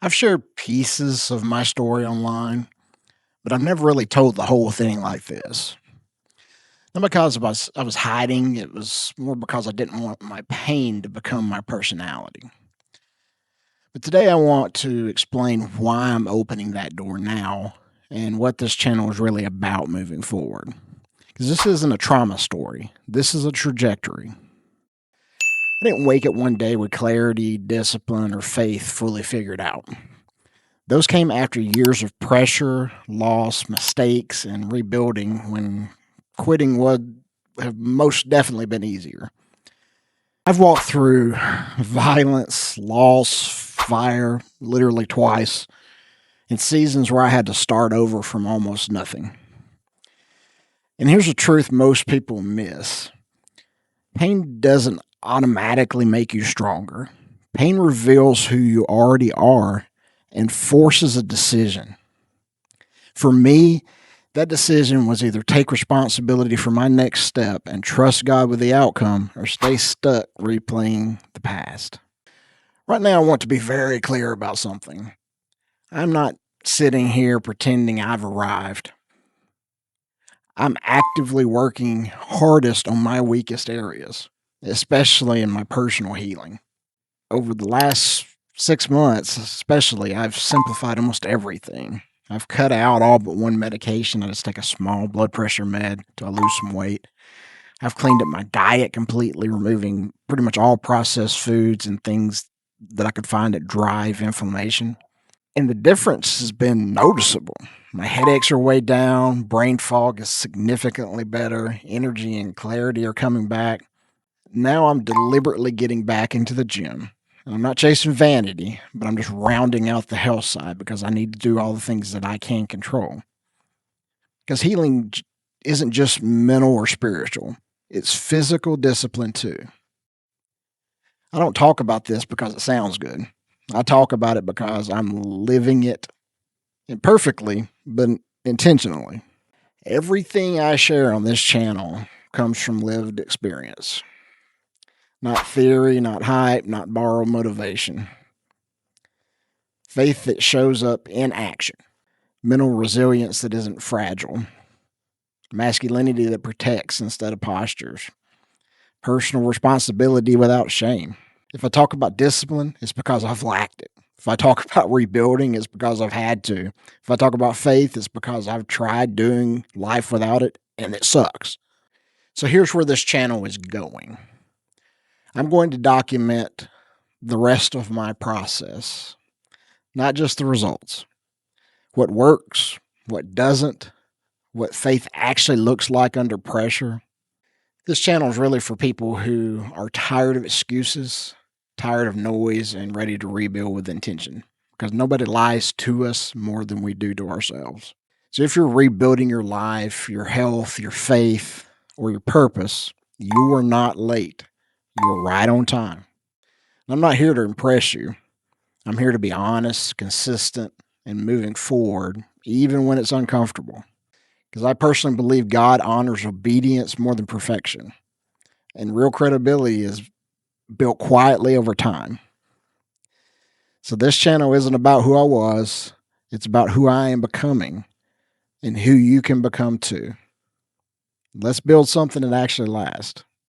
I've shared pieces of my story online, but I've never really told the whole thing like this. Not because I was hiding, it was more because I didn't want my pain to become my personality. But today I want to explain why I'm opening that door now and what this channel is really about moving forward. Because this isn't a trauma story, this is a trajectory. I didn't wake up one day with clarity, discipline, or faith fully figured out. Those came after years of pressure, loss, mistakes, and rebuilding when quitting would have most definitely been easier. I've walked through violence, loss, fire, literally twice, in seasons where I had to start over from almost nothing. And here's the truth most people miss: pain doesn't automatically make you stronger. Pain reveals who you already are and forces a decision. For me, that decision was either take responsibility for my next step and trust God with the outcome, or stay stuck replaying the past. Right now, I want to be very clear about something. I'm not sitting here pretending I've arrived. I'm actively working hardest on my weakest areas, especially in my personal healing. Over the last 6 months, especially, I've simplified almost everything. I've cut out all but one medication. I just take a small blood pressure med to lose some weight. I've cleaned up my diet completely, removing pretty much all processed foods and things that I could find that drive inflammation. And the difference has been noticeable. My headaches are way down, brain fog is significantly better, energy and clarity are coming back. Now I'm deliberately getting back into the gym. And I'm not chasing vanity, but I'm just rounding out the health side because I need to do all the things that I can control. Because isn't just mental or spiritual, it's physical discipline too. I don't talk about this because it sounds good. I talk about it because I'm living it imperfectly, but intentionally. Everything I share on this channel comes from lived experience. Not theory, not hype, not borrowed motivation. Faith that shows up in action. Mental resilience that isn't fragile. Masculinity that protects instead of postures. Personal responsibility without shame. If I talk about discipline, it's because I've lacked it. If I talk about rebuilding, it's because I've had to. If I talk about faith, it's because I've tried doing life without it and it sucks. So here's where this channel is going. I'm going to document the rest of my process, not just the results. What works, what doesn't, what faith actually looks like under pressure. This channel is really for people who are tired of excuses, tired of noise, and ready to rebuild with intention. Because nobody lies to us more than we do to ourselves. So if you're rebuilding your life, your health, your faith, or your purpose, you are not late. You're right on time. I'm not here to impress you. I'm here to be honest, consistent, and moving forward, even when it's uncomfortable. Because I personally believe God honors obedience more than perfection. And real credibility is built quietly over time. So this channel isn't about who I was, it's about who I am becoming and who you can become too. Let's build something that actually lasts.